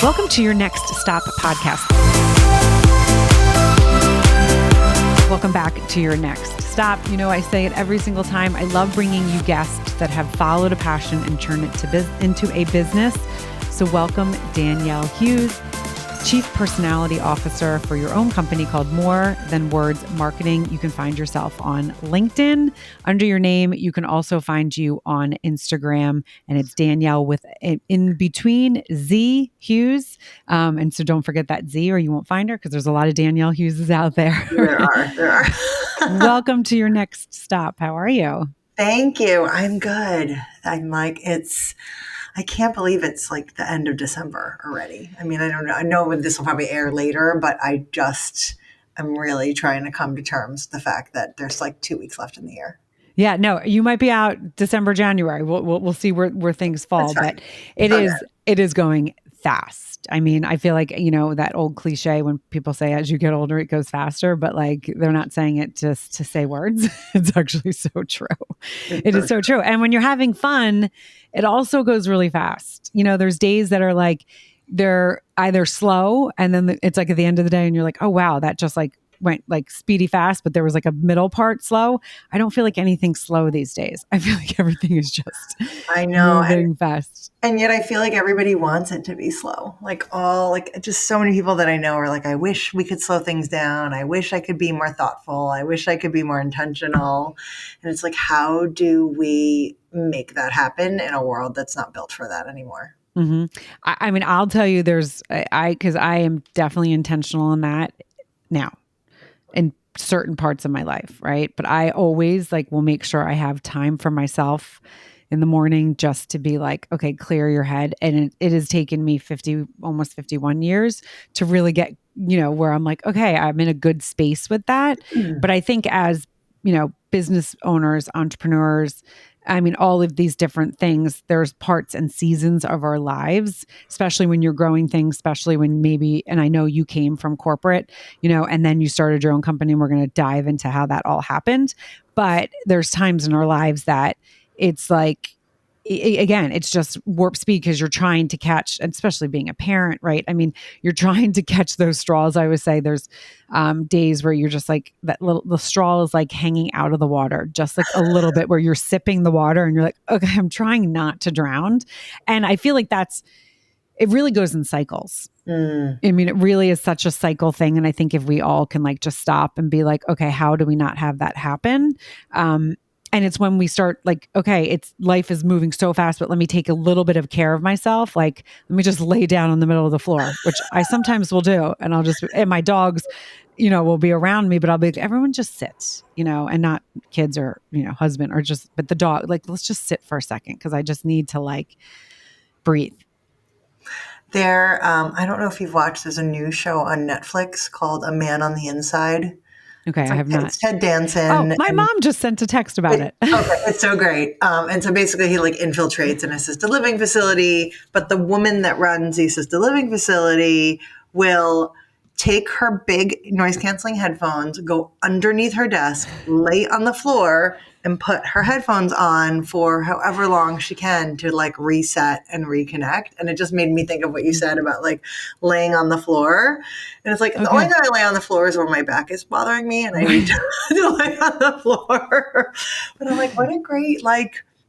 Welcome to your Next Stop podcast. Welcome back to your Next Stop. You know, I say it every single time. I love bringing you guests that have followed a passion and turned it into a business. So welcome Danielle Hughes, Chief Personality Officer for your own company called More Than Words Marketing. You can find yourself on LinkedIn under your name. You can also find you on Instagram, and it's Danielle with in between Z Hughes. And so don't forget that Z or you won't find her because there's a lot of Danielle Hugheses out there. There are. Welcome to your Next Stop. How are you? Thank you. I'm good. I can't believe it's like the end of December already. I mean, I don't know. I know this will probably air later, but I'm really trying to come to terms with the fact that there's like 2 weeks left in the year. Yeah, no, you might be out December, January. We'll see where things fall, but it is going fast. I mean, I feel like, you know, that old cliche when people say as you get older, it goes faster, but like they're not saying it just to say words. It's actually so true. It is so true. And when you're having fun, it also goes really fast. You know, there's days that are like, they're either slow and then it's like at the end of the day and you're like, oh, wow, that just like went like speedy fast, but there was like a middle part slow. I don't feel like anything's slow these days. I feel like everything is just moving fast. And yet I feel like everybody wants it to be slow. Just so many people that I know are like, I wish we could slow things down. I wish I could be more thoughtful. I wish I could be more intentional. And it's like, how do we make that happen in a world that's not built for that anymore? Mm-hmm. I mean, I'll tell you because I am definitely intentional in that now. In certain parts of my life, right? But I always will make sure I have time for myself in the morning just to be like, okay, clear your head. And it has taken me almost 51 years to really get, where I'm like, okay, I'm in a good space with that. Mm. But I think as, business owners, entrepreneurs, I mean, all of these different things, there's parts and seasons of our lives, especially when you're growing things, especially when and I know you came from corporate, and then you started your own company, and we're going to dive into how that all happened. But there's times in our lives that it's like, again, it's just warp speed because you're trying to catch, especially being a parent, right? I mean, you're trying to catch those straws. I always say there's days where you're just like the straw is like hanging out of the water, just like a little bit where you're sipping the water and you're like, okay, I'm trying not to drown. And I feel like it really goes in cycles. Mm. I mean, it really is such a cycle thing. And I think if we all can just stop and be like, okay, how do we not have that happen? And it's when we start okay, life is moving so fast, but let me take a little bit of care of myself. Let me just lay down in the middle of the floor, which I sometimes will do. And and my dogs, will be around me, but I'll be like, everyone just sits, and not kids or, husband but the dog, let's just sit for a second. Cause I just need to breathe. I don't know if you've watched, there's a new show on Netflix called A Man on the Inside. Okay, I have not. It's Ted Danson. Oh, my mom just sent a text about it. Okay, it's so great. And so basically he infiltrates an assisted living facility, but the woman that runs the assisted living facility will take her big noise canceling headphones, go underneath her desk, lay on the floor, and put her headphones on for however long she can to reset and reconnect. And it just made me think of what you said about laying on the floor. And it's the only time I lay on the floor is when my back is bothering me and I need to lay on the floor. But I'm what a great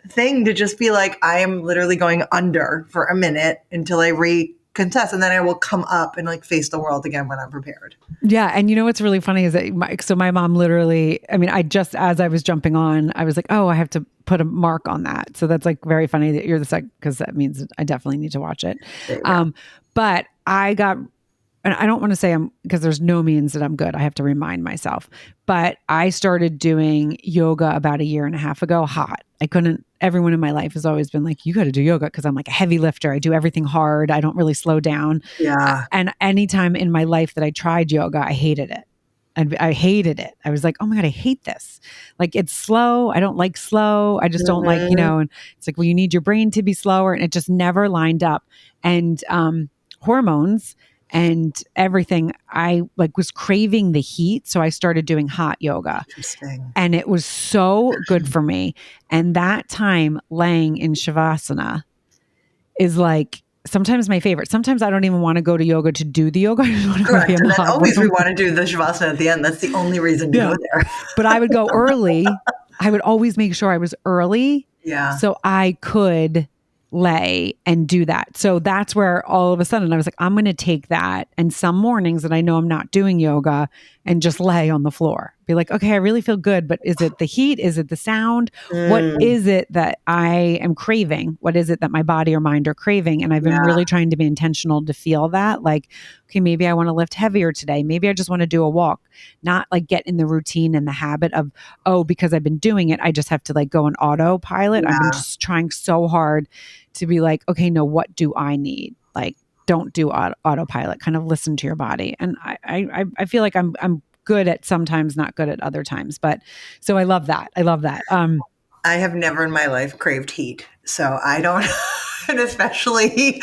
thing to just be I am literally going under for a minute until I contest, and then I will come up and face the world again when I'm prepared. Yeah. And what's really funny is that my mom literally, I mean, as I was jumping on, I was like, oh, I have to put a mark on that. So that's very funny that you're the second, because that means I definitely need to watch it. But and I don't want to say because there's no means that I'm good. I have to remind myself, but I started doing yoga about 1.5 years ago, hot. Everyone in my life has always been like, you got to do yoga because I'm a heavy lifter. I do everything hard. I don't really slow down. Yeah. And anytime in my life that I tried yoga, I hated it. And I hated it. I was like, oh my God, I hate this. It's slow. I don't like slow. I just don't and it's well, you need your brain to be slower. And it just never lined up. And hormones and everything, I was craving the heat. So I started doing hot yoga. Interesting. And it was so good for me. And that time laying in Shavasana is sometimes my favorite. Sometimes I don't even want to go to yoga to do the yoga. I just want to be Correct. in And the then hot always we room. want to do the Shavasana at the end. That's the only reason to go Yeah. there. But I would go early. I would always make sure I was early Yeah. so I could lay and do that. So that's where all of a sudden I was like, I'm going to take that. And some mornings that I know I'm not doing yoga and just lay on the floor. Be like, okay, I really feel good, but is it the heat? Is it the sound? What Mm, is it that I am craving? What is it that my body or mind are craving? And I've been yeah. really trying to be intentional to feel that. Like, okay, maybe I want to lift heavier today. Maybe I just want to do a walk, not like get in the routine and the habit of, oh, because I've been doing it, I just have to like go on autopilot. I've been Yeah. just trying so hard to be like, okay, no, what do I need? Like, don't do autopilot. Kind of listen to your body. And I feel like I'm good at sometimes, not good at other times. But so I love that. I love that. I have never in my life craved heat. So I don't, and especially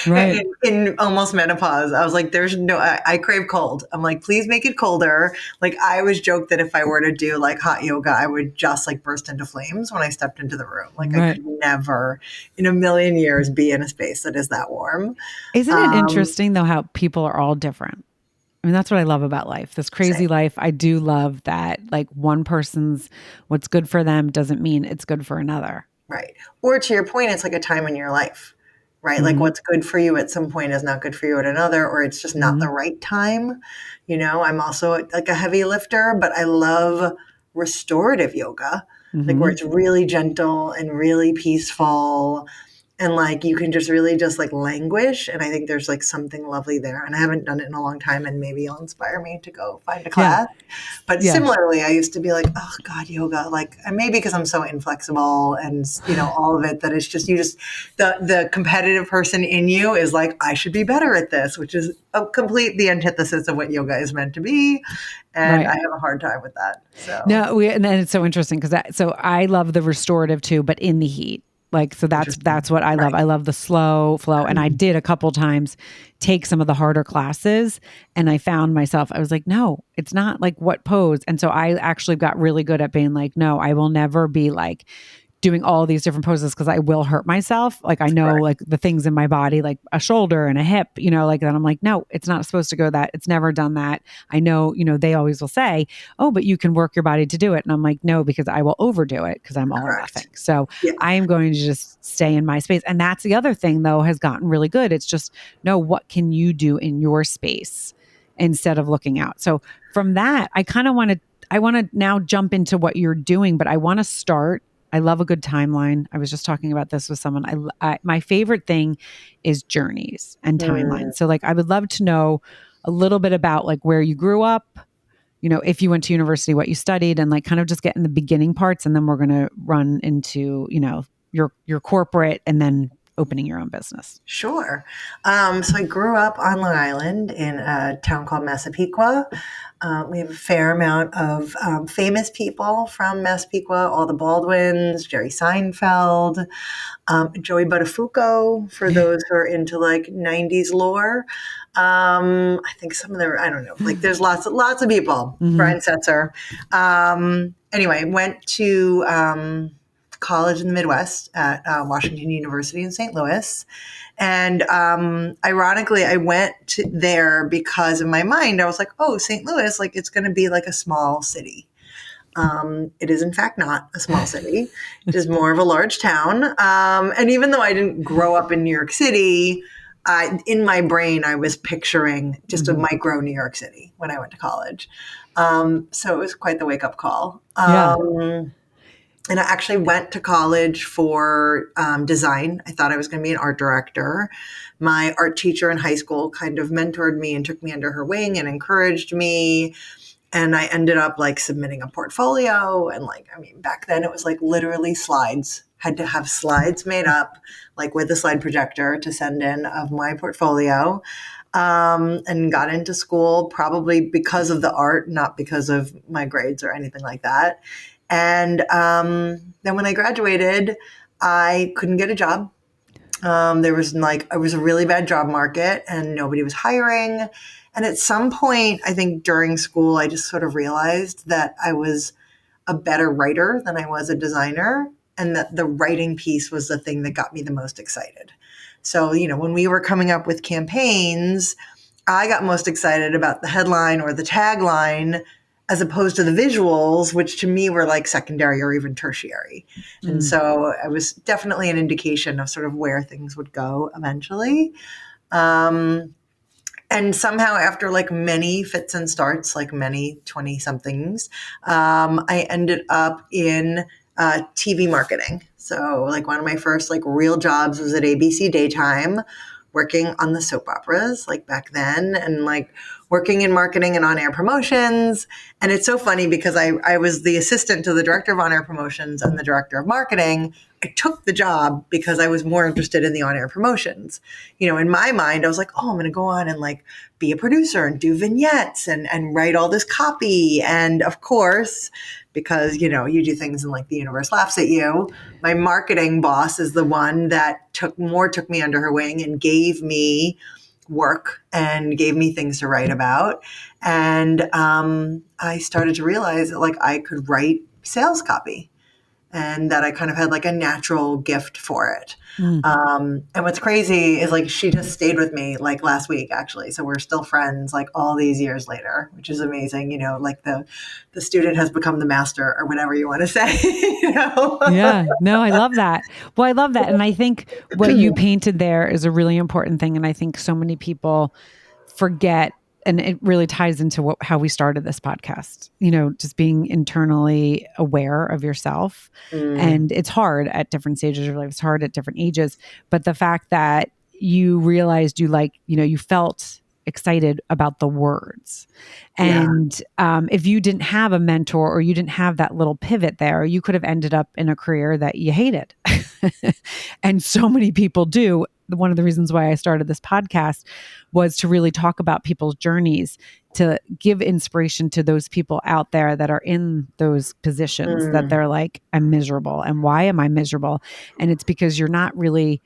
Right. in almost menopause, I was like, there's no, I crave cold. I'm like, please make it colder. Like I always joke that if I were to do like hot yoga, I would just like burst into flames when I stepped into the room. Like I Right. could never in a million years be in a space that is that warm. Isn't it Um, interesting though how people are all different? I mean, that's what I love about life. This crazy Same. life. I do love that like one person's what's good for them doesn't mean it's good for another. Right. Or to your point, it's like a time in your life, right? Like Hmm. what's good for you at some point is not good for you at another, or it's just not the Hmm. right time. I'm also like a heavy lifter, but I love restorative yoga, like where Hmm. it's really gentle and really peaceful and like you can just really just like languish, and I think there's like something lovely there, and I haven't done it in a long time, and maybe you'll inspire me to go find a Yeah. class. But Yeah. similarly, I used to be like, oh God, yoga, like maybe because I'm so inflexible and all of it, that it's just the competitive person in you is like, I should be better at this, which is a complete the antithesis of what yoga is meant to be. And I Right. have a hard time with that. So No, and then it's so interesting because so I love the restorative too, but in the heat. Like, so interesting. that's what I love. Right. I love the slow flow. And I did a couple times take some of the harder classes and I found myself, I was like, no, it's not like what pose. And so I actually got really good at being like, no, I will never be like doing all these different poses because I will hurt myself. Like I know Correct. like the things in my body, like a shoulder and a hip, like that. I'm like, no, it's not supposed to go that. It's never done that. I know, they always will say, oh, but you can work your body to do it. And I'm like, no, because I will overdo it because I'm all or nothing. Correct. So Yeah. I am going to just stay in my space. And that's the other thing though, has gotten really good. It's just, no, what can you do in your space instead of looking out? So from that, I want to now jump into what you're doing, but I want to start. I love a good timeline. I was just talking about this with someone. My favorite thing is journeys and Hmm. timelines. So like I would love to know a little bit about like where you grew up, if you went to university, what you studied, and like kind of just get in the beginning parts, and then we're going to run into your corporate and then opening your own business. Sure. So I grew up on Long Island in a town called Massapequa. We have a fair amount of famous people from Massapequa, all the Baldwins, Jerry Seinfeld, Joey Buttafuoco, for those who are into like 90s lore. I think some of them, I don't know, like there's lots of people. Hmm. Brian Setzer. Anyway, went to college in the Midwest at Washington University in St. Louis. And ironically, I went there because in my mind, I was like, oh, St. Louis, like it's going to be like a small city. It is, in fact, not a small city. It is more of a large town. And even though I didn't grow up in New York City, in my brain, I was picturing just a Hmm. micro New York City when I went to college. So it was quite the wake up call. Yeah. And I actually went to college for design. I thought I was going to be an art director. My art teacher in high school kind of mentored me and took me under her wing and encouraged me. And I ended up like submitting a portfolio. And like, I mean, back then it was like literally slides, had to have slides made up, like with a slide projector to send in of my portfolio. And got into school probably because of the art, not because of my grades or anything like that. And then when I graduated, I couldn't get a job. There was like, it was a really bad job market and nobody was hiring. And at some point, I think during school, I just sort of realized that I was a better writer than I was a designer. and that the writing piece was the thing that got me the most excited. So, when we were coming up with campaigns, I got most excited about the headline or the tagline as opposed to the visuals, which to me were like secondary or even tertiary. And Mm. so it was definitely an indication of sort of where things would go eventually. Um, and somehow after like many fits and starts, like many 20 somethings, I ended up in TV marketing. So like one of my first like real jobs was at ABC Daytime, working on the soap operas like back then, and like working in marketing and on-air promotions. And it's so funny because I was the assistant to the director of on-air promotions and the director of marketing. I took the job because I was more interested in the on-air promotions. In my mind, I was like, oh, I'm going to go on and like be a producer and do vignettes and write all this copy. And of course, because, you do things and like the universe laughs at you, my marketing boss is the one that took me under her wing and gave me work and gave me things to write about. And I started to realize that like I could write sales copy and that I kind of had like a natural gift for it. Mm. And what's crazy is like she just stayed with me like last week actually, so we're still friends like all these years later, which is amazing. Like the student has become the master or whatever you want to say. Yeah, no, I love that. Well, I love that. And I think what you painted there is a really important thing. And I think so many people forget, and it really ties into how we started this podcast, just being internally aware of yourself. Mm, And it's hard at different stages of your life. It's hard at different ages. But the fact that you realized you felt excited about the words. yeah. And if you didn't have a mentor or you didn't have that little pivot there, you could have ended up in a career that you hated. And so many people do. One of the reasons why I started this podcast was to really talk about people's journeys, to give inspiration to those people out there that are in those positions that Mm, they're like, I'm miserable. And why am I miserable? And it's because you're not really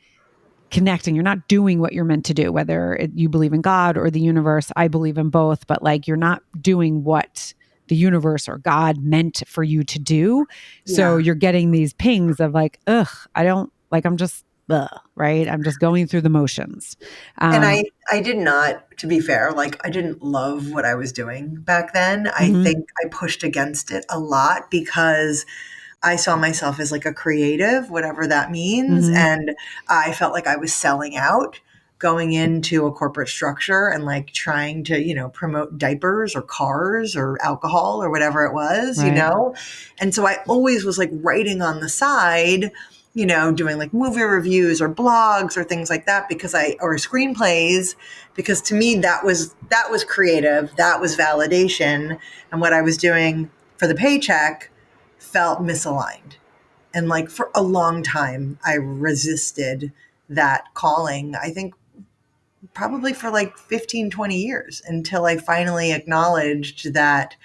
connecting. You're not doing what you're meant to do, whether you believe in God or the universe. I believe in both, but like you're not doing what the universe or God meant for you to do. So yeah. you're getting these pings of like, ugh, I don't like, I'm just, ugh, right? I'm just going through the motions. And Um, I did not, to be fair, like I didn't love what I was doing back then. I mhm, think I pushed against it a lot because I saw myself as like a creative, whatever that means. mhm, And I felt like I was selling out going into a corporate structure and like trying to, promote diapers or cars or alcohol or whatever it was, right. And so I always was like writing on the side, doing like movie reviews or blogs or things like that or screenplays, because to me that was creative, that was validation. And what I was doing for the paycheck felt misaligned. And like for a long time, I resisted that calling, I think probably for like 15, 20 years until I finally acknowledged that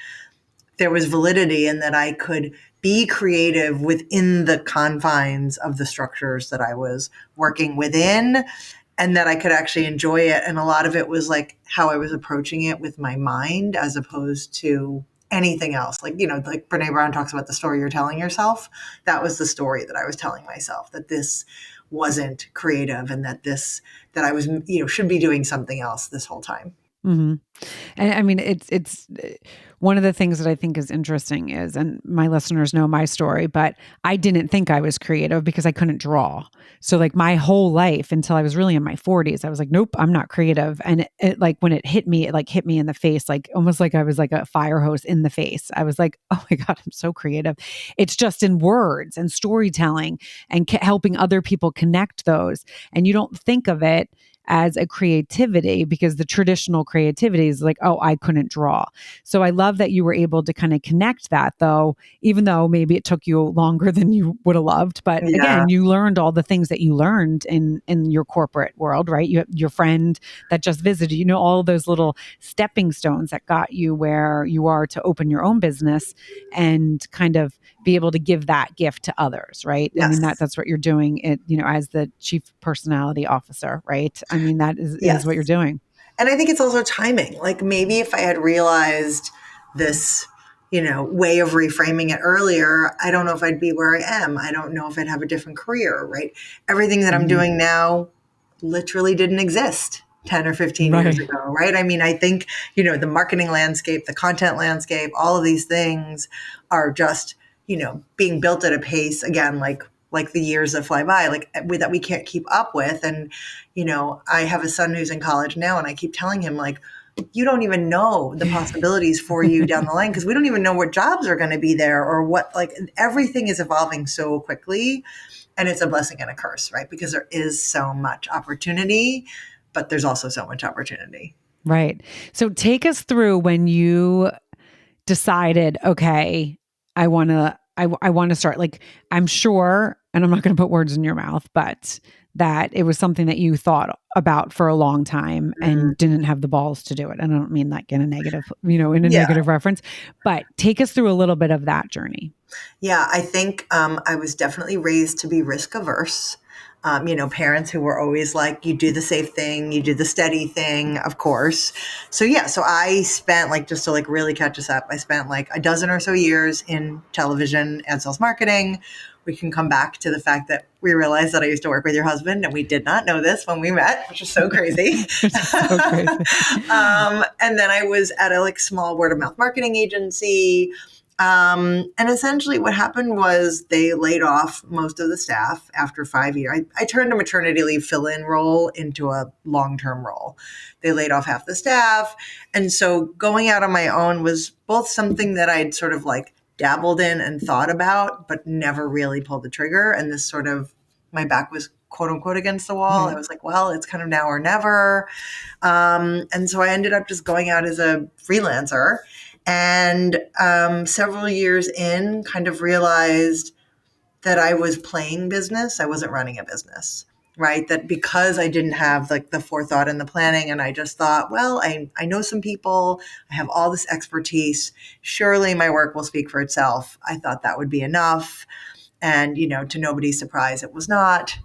there was validity and that I could be creative within the confines of the structures that I was working within, and that I could actually enjoy it. And a lot of it was like how I was approaching it with my mind as opposed to anything else. Like, like Brene Brown talks about the story you're telling yourself. That was the story that I was telling myself, that this wasn't creative and that I was, should be doing something else this whole time. Mhm. And I mean, it's one of the things that I think is interesting is, and my listeners know my story, but I didn't think I was creative because I couldn't draw. So like my whole life until I was really in my 40s, I was like, nope, I'm not creative. And like when it hit me, it like hit me in the face, like almost like I was like a fire hose in the face. I was like, oh my God, I'm so creative. It's just in words and storytelling and helping other people connect those. And you don't think of it as a creativity because the traditional creativity is like, oh, I couldn't draw. So I love that you were able to kind of connect that, though, even though maybe it took you longer than you would have loved. But Yeah. again, you learned all the things that you learned in your corporate world, right? You your friend that just visited, all those little stepping stones that got you where you are to open your own business and kind of be able to give that gift to others, right? I mean, Yes. that's what you're doing, as the chief personality officer, right? I mean, that is what you're Yes. doing. And I think it's also timing. Like maybe if I had realized this, way of reframing it earlier, I don't know if I'd be where I am. I don't know if I'd have a different career, right? Everything that I'm Mhm. doing now literally didn't exist 10 or 15 years Right. ago, right? I mean, I think, the marketing landscape, the content landscape, all of these things are just, being built at a pace again, like the years that fly by, that we can't keep up with. And, I have a son who's in college now, and I keep telling him, like, you don't even know the possibilities for you down the line, because we don't even know what jobs are going to be there, or what, like, everything is evolving so quickly. And it's a blessing and a curse, right? Because there is so much opportunity, but there's also so much opportunity. Right. So take us through when you decided, okay, I want to start. Like, I'm sure, and I'm not going to put words in your mouth, but that it was something that you thought about for a long time Mm. and didn't have the balls to do it. And I don't mean that in a negative, in a Yeah. negative reference, but take us through a little bit of that journey. Yeah, I think I was definitely raised to be risk averse. Parents who were always like, you do the safe thing, you do the steady thing, of course. So yeah, so I spent, like, just to like really catch us up, I spent like a dozen or so years in television and sales marketing. We can come back to the fact that we realized that I used to work with your husband, and we did not know this when we met, which is so crazy. Which is so crazy. And then I was at a like small word of mouth marketing agency. And essentially what happened was they laid off most of the staff after 5 years. I turned a maternity leave fill-in role into a long-term role. They laid off half the staff. And so going out on my own was both something that I'd sort of like dabbled in and thought about, but never really pulled the trigger. And this sort of, my back was quote unquote against the wall. I Right. was like, well, it's kind of now or never. And so I ended up just going out as a freelancer, and several years in, kind of realized that I was playing business. I wasn't running a business, right? That because I didn't have like the forethought and the planning, and I just thought, well, I know some people, I have all this expertise. Surely my work will speak for itself. I thought that would be enough. And, to nobody's surprise, it was not.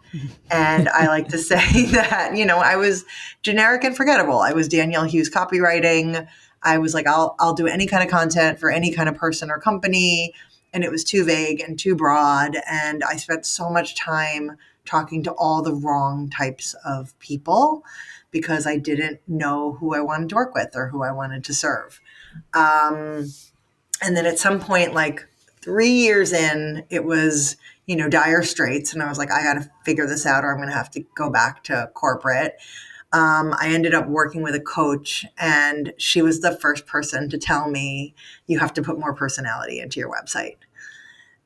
And I like to say that, I was generic and forgettable. I was Danielle Hughes copywriting. I was like, I'll do any kind of content for any kind of person or company. And it was too vague and too broad. And I spent so much time talking to all the wrong types of people because I didn't know who I wanted to work with or who I wanted to serve. Um, and then at some point, like 3 years in, it was, dire straits. And I was like, I got to figure this out, or I'm going to have to go back to corporate. I ended up working with a coach, and she was the first person to tell me, you have to put more personality into your website.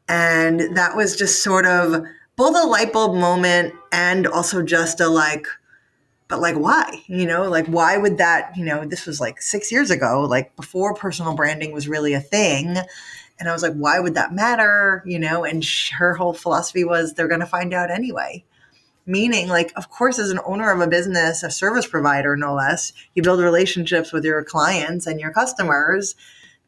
And that was just sort of both a light bulb moment and also just a like, but like, why? Like, why would that, this was like 6 years ago, like before personal branding was really a thing. And I was like, why would that matter? And her whole philosophy was, they're going to find out anyway. Meaning, like, of course, as an owner of a business, a service provider, no less, you build relationships with your clients and your customers.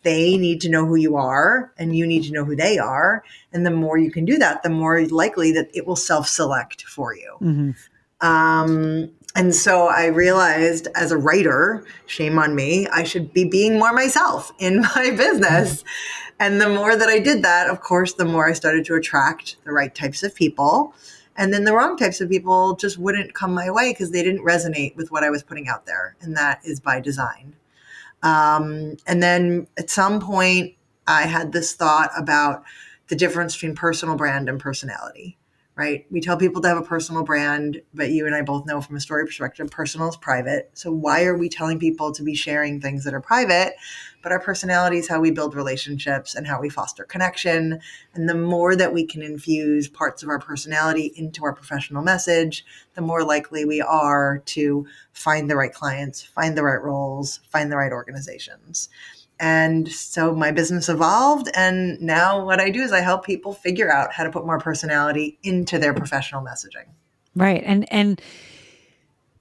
They need to know who you are, and you need to know who they are. And the more you can do that, the more likely that it will self-select for you. Mm-hmm. And so I realized, as a writer, shame on me, I should be being more myself in my business. And the more that I did that, of course, the more I started to attract the right types of people. And then the wrong types of people just wouldn't come my way because they didn't resonate with what I was putting out there. And that is by design. And then at some point, I had this thought about the difference between personal brand and personality, right? We tell people to have a personal brand, but you and I both know from a story perspective, personal is private. So why are we telling people to be sharing things that are private? But our personality is how we build relationships and how we foster connection. And the more that we can infuse parts of our personality into our professional message, the more likely we are to find the right clients, find the right roles, find the right organizations. And so my business evolved. And now what I do is I help people figure out how to put more personality into their professional messaging. Right. And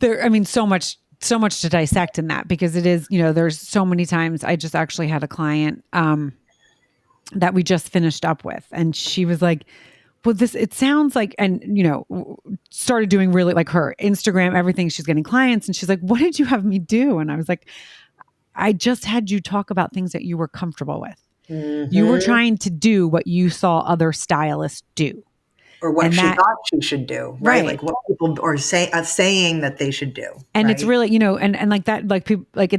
there, I mean, so much to dissect in that, because it is, there's so many times. I just actually had a client that we just finished up with, and she was like, well, it sounds like, and, started doing really like her Instagram, everything. She's getting clients, and she's like, what did you have me do? And I was like, I just had you talk about things that you were comfortable with. You were Mm-hmm. trying to do what you saw other stylists do. Or what And she that, thought she should do, right? right. Like what people are saying that they should do, And it's right? really, and like that, like people, like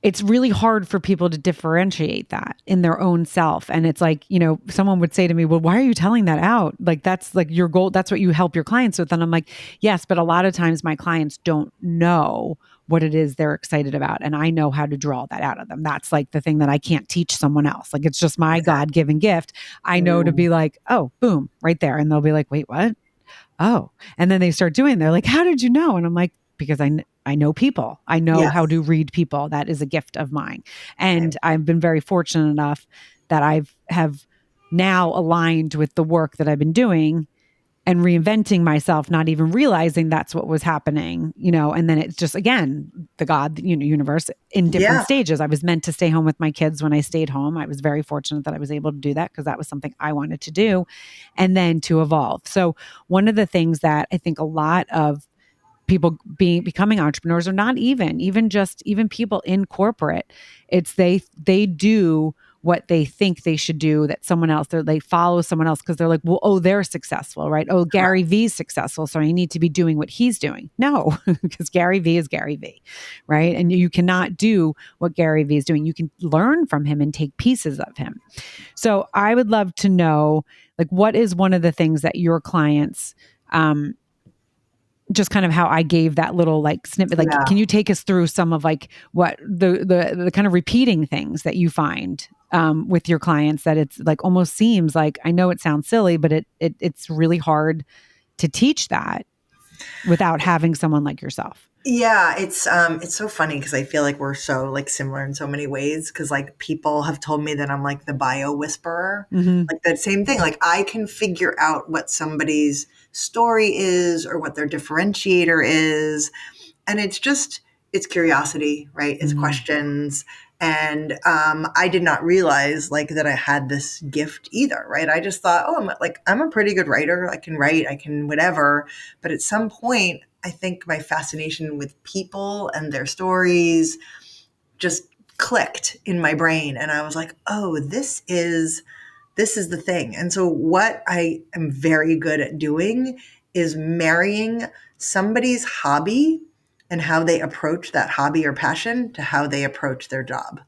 it's really hard for people to differentiate that in their own self. And it's like, someone would say to me, well, why are you telling that out? Like, that's like your goal. That's what you help your clients with. And I'm like, yes, but a lot of times my clients don't know what it is they're excited about. And I know how to draw that out of them. That's like the thing that I can't teach someone else. Like, it's just my God Exactly. given gift. I know to Mm. be like, oh, boom, right there. And they'll be like, wait, what? Oh, and then they start doing, they're like, how did you know? And I'm like, because I know people. I know how Yes. to read people. That is a gift of mine. And Same. I've been very fortunate enough that have now aligned with the work that I've been doing and reinventing myself, not even realizing that's what was happening, and then it's just, again, the God, universe in different Yeah. stages. I was meant to stay home with my kids when I stayed home. I was very fortunate that I was able to do that because that was something I wanted to do, and then to evolve. So one of the things that I think a lot of people becoming entrepreneurs, or not even people in corporate, it's they do what they think they should do, that someone else, they follow someone else because they're like, well, oh, they're successful, right? Oh, Gary Correct. V's successful, so I need to be doing what he's doing. No, because Gary V is Gary V, right? And you cannot do what Gary V is doing. You can learn from him and take pieces of him. So I would love to know, like, what is one of the things that your clients, just kind of how I gave that little like snippet. Like, Yeah. can you take us through some of like what the kind of repeating things that you find with your clients, that it's like almost seems like, I know it sounds silly, but it's really hard to teach that without having someone like yourself. Yeah, it's so funny because I feel like we're so like similar in so many ways, because like people have told me that I'm like the bio whisperer. Mm-hmm. Like that same thing. Like I can figure out what somebody's story is or what their differentiator is, and it's curiosity, right? It's Mm-hmm. questions. And I did not realize like that I had this gift either, right? I just thought, oh, I'm a pretty good writer. I can write, I can whatever. But at some point, I think my fascination with people and their stories just clicked in my brain, and I was like, oh, this is the thing. And so what I am very good at doing is marrying somebody's hobby and how they approach that hobby or passion to how they approach their job.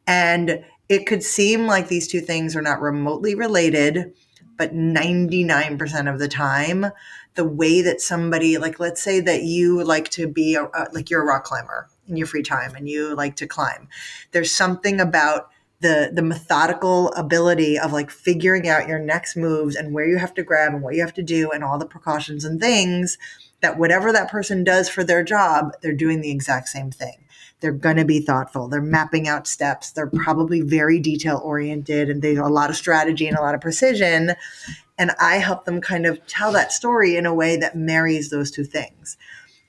And it could seem like these two things are not remotely related, but 99% of the time, the way that somebody, like, let's say that you like to be like you're a rock climber in your free time and you like to climb. There's something about the methodical ability of like figuring out your next moves and where you have to grab and what you have to do and all the precautions and things, that whatever that person does for their job, they're doing the exact same thing. They're going to be thoughtful. They're mapping out steps. They're probably very detail oriented, and they have a lot of strategy and a lot of precision. And I help them kind of tell that story in a way that marries those two things.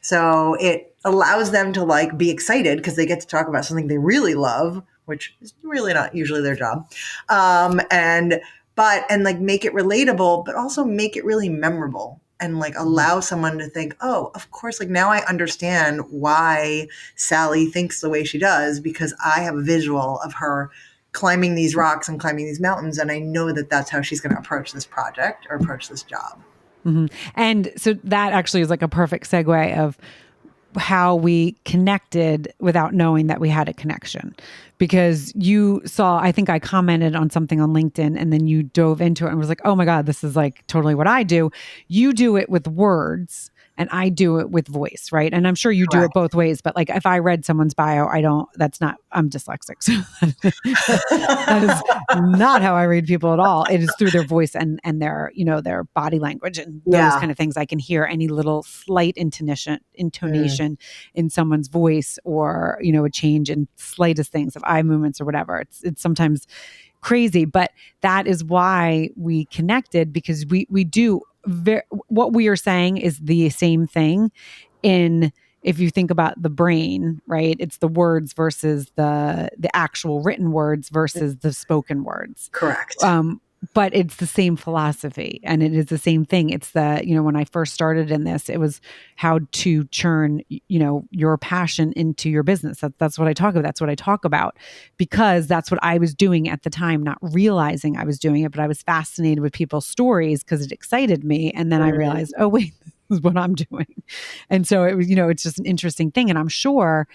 So it allows them to like be excited because they get to talk about something they really love, which is really not usually their job. And like make it relatable, but also make it really memorable, and like allow someone to think, oh, of course, like now I understand why Sally thinks the way she does, because I have a visual of her climbing these rocks and climbing these mountains, and I know that that's how she's going to approach this project or approach this job. Mm-hmm. And so that actually is like a perfect segue of how we connected without knowing that we had a connection, because you saw, I think I commented on something on LinkedIn, and then you dove into it and was like, oh my God, this is like totally what I do. You do it with words and I do it with voice, right? And I'm sure you do it Correct. both ways, but like if I read someone's bio, I'm dyslexic. So that is not how I read people at all. It is through their voice and their body language and those Yeah. kind of things. I can hear any little slight Mm. intonation in someone's voice, or a change in slightest things of eye movements or whatever. It's sometimes crazy, but that is why we connected, because we do what we are saying is the same thing. In If you think about the brain, right, it's the words versus the actual written words versus the spoken words. Correct. but it's the same philosophy and it is the same thing. It's when I first started in this, it was how to churn, your passion into your business. That's what I talk about. That's what I talk about because that's what I was doing at the time, not realizing I was doing it, but I was fascinated with people's stories because it excited me. And then I Mm. realized, oh, wait, this is what I'm doing. And so it was, it's just an interesting thing. And I'm sure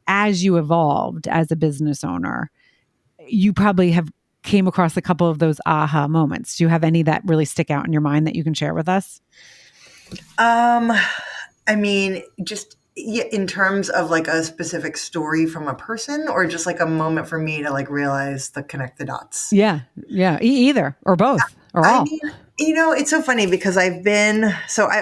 as you evolved as a business owner, you probably have came across a couple of those aha moments. Do you have any that really stick out in your mind that you can share with us? Um, I mean, just in terms of like a specific story from a person, or just like a moment for me to like realize the connect the dots. Yeah. Yeah. Either or both or I all. mean, it's so funny because I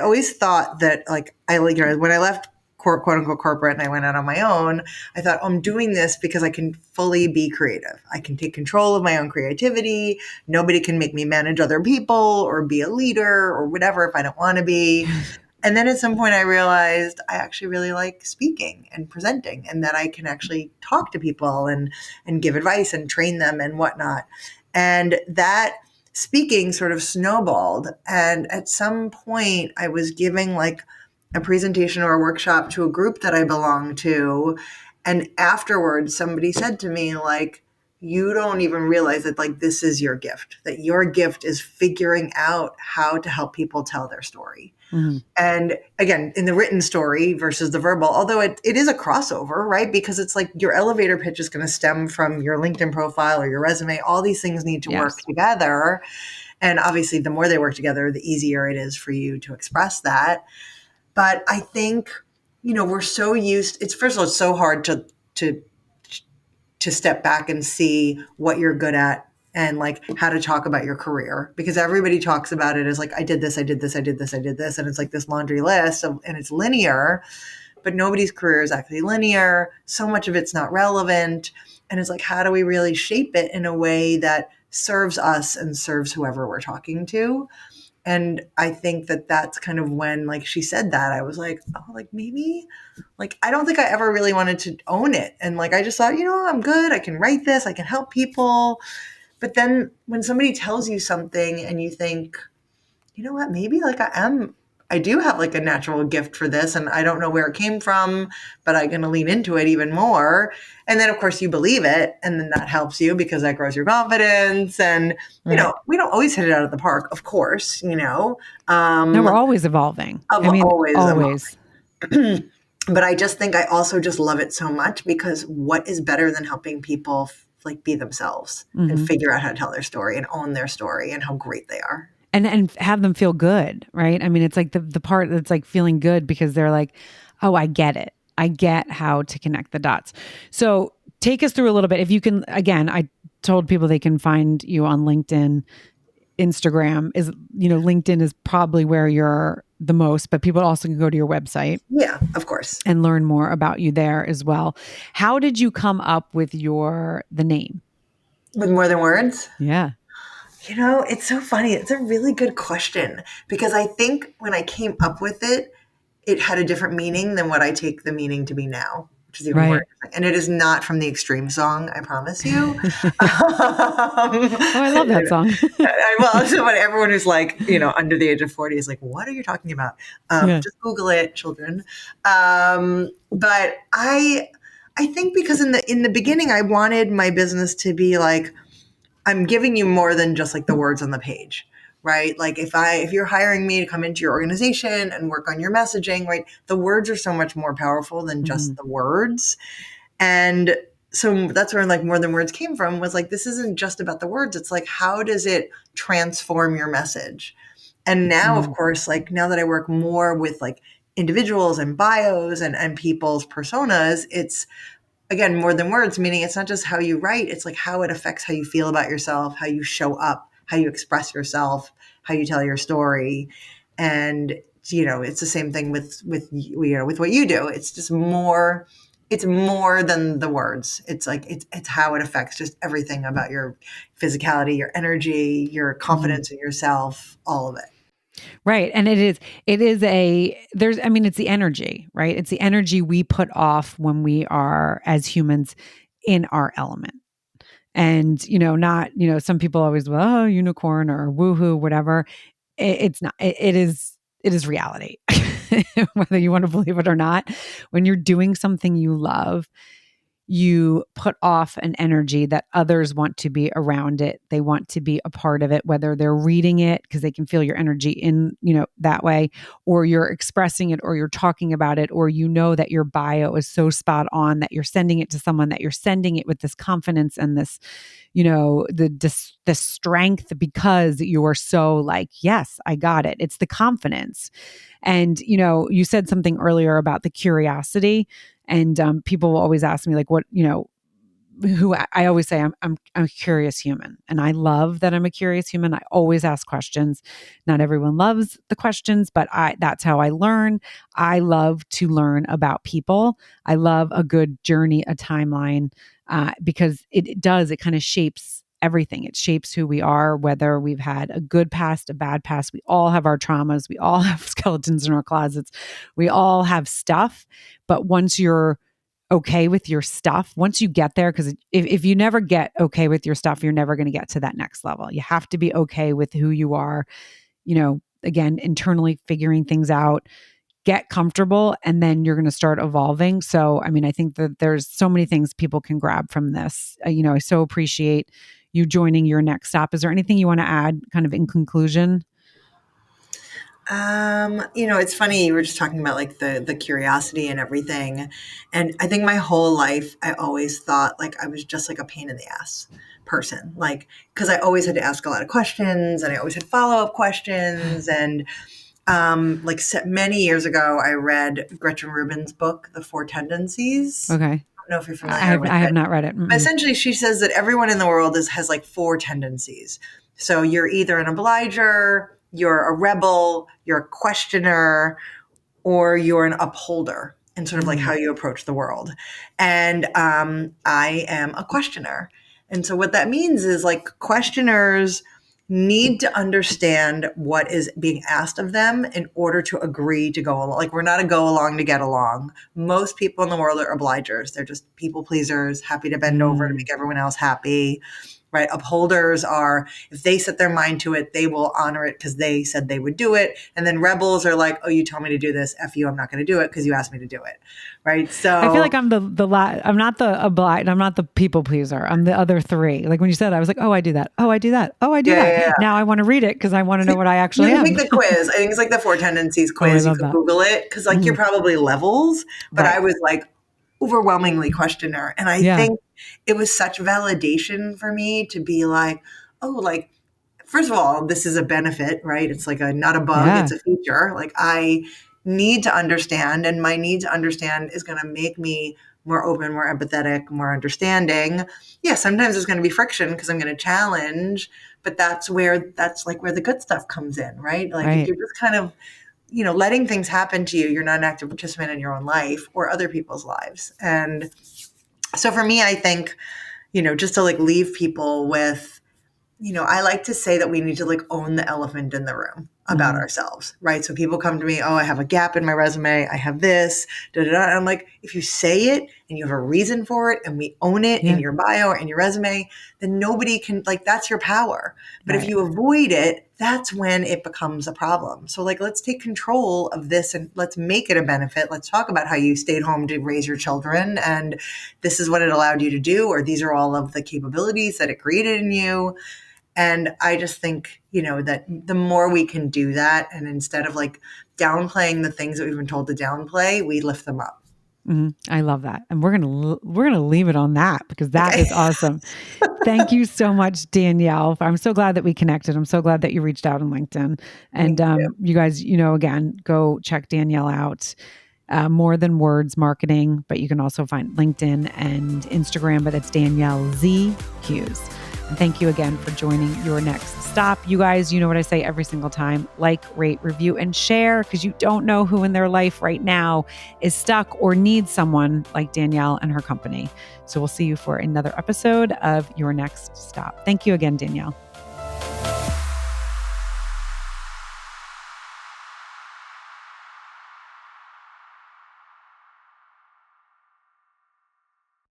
always thought that like when I left quote unquote corporate and I went out on my own, I thought, oh, I'm doing this because I can fully be creative. I can take control of my own creativity. Nobody can make me manage other people or be a leader or whatever if I don't want to be. And then at some point I realized I actually really like speaking and presenting and that I can actually talk to people and give advice and train them and whatnot. And that speaking sort of snowballed. And at some point I was giving like a presentation or a workshop to a group that I belonged to. And afterwards somebody said to me like, you don't even realize that like this is your gift, that your gift is figuring out how to help people tell their story. Mm-hmm. And again, in the written story versus the verbal, although it is a crossover, right? Because it's like your elevator pitch is going to stem from your LinkedIn profile or your resume. All these things need to work Yes. together. And obviously, the more they work together, the easier it is for you to express that. But I think, we're so used, it's first of all, it's so hard to step back and see what you're good at and like how to talk about your career because everybody talks about it as like I did this, I did this, I did this, I did this, and it's like this laundry list and it's linear, but nobody's career is actually linear. So much of it's not relevant, and it's like how do we really shape it in a way that serves us and serves whoever we're talking to? And I think that that's kind of when like she said that I was like, oh, like maybe like I don't think I ever really wanted to own it. And like I just thought, I'm good. I can write this, I can help people. But then when somebody tells you something and you think, you know what, maybe like I do have like a natural gift for this and I don't know where it came from, but I'm going to lean into it even more. And then of course you believe it and then that helps you because that grows your confidence. And, Right. we don't always hit it out of the park, of course, No, we're always evolving. of I mean, always always. but I just think I also just love it so much because what is better than helping people like be themselves and Mm-hmm. figure out how to tell their story and own their story and how great they are. And have them feel good, right? I mean, it's like the part that's like feeling good because they're like, oh, I get it. I get how to connect the dots. So take us through a little bit. If you can, again, I told people they can find you on LinkedIn. Instagram is, LinkedIn is probably where you're the most, but people also can go to your website Yeah, of course. and learn more about you there as well. How did you come up with the name? With more than words? Yeah. It's so funny. It's a really good question because I think when I came up with it, it had a different meaning than what I take the meaning to be now, which is even more Right. interesting. And it is not from the Extreme song, I promise you. Oh, I love that song. Well, so but everyone who's like, under the age of 40 is like, what are you talking about? Yeah. Just Google it, children. But I think because in the beginning, I wanted my business to be like, I'm giving you more than just like the words on the page, right? Like if you're hiring me to come into your organization and work on your messaging, right? The words are so much more powerful than Mm-hmm. just the words. And so that's where like more than words came from was like, this isn't just about the words. It's like, how does it transform your message? And now, of Mm-hmm. course, like now that I work more with like individuals and bios and people's personas, it's again, more than words, meaning it's not just how you write, it's like how it affects how you feel about yourself, how you show up, how you express yourself, how you tell your story. And it's the same thing with what you do. It's just more it's more than the words. It's like it's how it affects just everything about your physicality, your energy, your Mm-hmm. confidence in yourself, all of it. Right. And it's the energy, right? It's the energy we put off when we are as humans in our element. And, not, some people always, well, oh, unicorn or woohoo, whatever. It's not, it is reality, whether you want to believe it or not. When you're doing something you love, you put off an energy that others want to be around it. They want to be a part of it, whether they're reading it because they can feel your energy in, that way, or you're expressing it, or you're talking about it, or that your bio is so spot on that you're sending it to someone, that you're sending it with this confidence and this, the strength, because you are so like, yes, I got it. It's the confidence. And, you said something earlier about the curiosity, and people will always ask me like, what, who I always say I'm a curious human, and I love that I'm a curious human. I always ask questions. Not everyone loves the questions, but that's how I learn. I love to learn about people. I love a good journey, a timeline, because it kind of shapes everything. It shapes who we are, whether we've had a good past, a bad past. We all have our traumas. We all have skeletons in our closets. We all have stuff. But once you're okay with your stuff, once you get there, because if you never get okay with your stuff, you're never going to get to that next level. You have to be okay with who you are, again, internally figuring things out, get comfortable, and then you're going to start evolving. So, I think that there's so many things people can grab from this. I so appreciate you joining Your Next Stop. Is there anything you want to add kind of in conclusion? It's funny, you were just talking about like the curiosity and everything. And I think my whole life I always thought like I was just like a pain in the ass person. Like, because I always had to ask a lot of questions and I always had follow-up questions. And many years ago I read Gretchen Rubin's book, The Four Tendencies. Okay. I don't know if you're familiar with it. I have not read it. But essentially, she says that everyone in the world has like four tendencies. So you're either an obliger, you're a rebel, you're a questioner, or you're an upholder in sort of like how you approach the world. And I am a questioner. And so what that means is like questioners need to understand what is being asked of them in order to agree to go along. Like, we're not a go along to get along. Most people in the world are obligers. They're just people pleasers, happy to bend over to make everyone else happy. Right? Upholders are, if they set their mind to it, they will honor it because they said they would do it. And then rebels are like, oh, you told me to do this. F you, I'm not going to do it because you asked me to do it. Right? So I feel like I'm I'm not the obliged, I'm not the people pleaser. I'm the other three. Like when you said, I was like, oh, I do that. Oh, I do that. Oh, I do that. Yeah. Now I want to read it because I want to know what I actually you am. can take the quiz. I think it's like the Four Tendencies quiz. You can Google it because like you're probably levels, but I was like overwhelmingly questioner. And I think it was such validation for me to be like, oh, like, first of all, this is a benefit, right? It's like not a bug, it's a feature. Like I need to understand, and my need to understand is going to make me more open, more empathetic, more understanding. Yeah, sometimes there's going to be friction because I'm going to challenge, but that's like where the good stuff comes in, right? Like if you're just kind of, letting things happen to you, you're not an active participant in your own life or other people's lives. And so for me, I think, just to like leave people with, I like to say that we need to like own the elephant in the room about ourselves, right? So people come to me, oh, I have a gap in my resume. I have this, da, da, da. And I'm like, if you say it and you have a reason for it and we own it in your bio or in your resume, then nobody can, like, that's your power. But if you avoid it, that's when it becomes a problem. So like, let's take control of this and let's make it a benefit. Let's talk about how you stayed home to raise your children and this is what it allowed you to do, or these are all of the capabilities that it created in you. And I just think, that the more we can do that, and instead of like downplaying the things that we've been told to downplay, we lift them up. I love that. And we're going to leave it on that because that is awesome. Thank you so much, Danielle. I'm so glad that we connected. I'm so glad that you reached out on LinkedIn. And you guys, again, go check Danielle out. More Than Words Marketing, but you can also find LinkedIn and Instagram, but it's Danielle Z Hughes. And thank you again for joining Your Next Stop. You guys, you know what I say every single time: like, rate, review, and share, because you don't know who in their life right now is stuck or needs someone like Danielle and her company. So we'll see you for another episode of Your Next Stop. Thank you again, Danielle.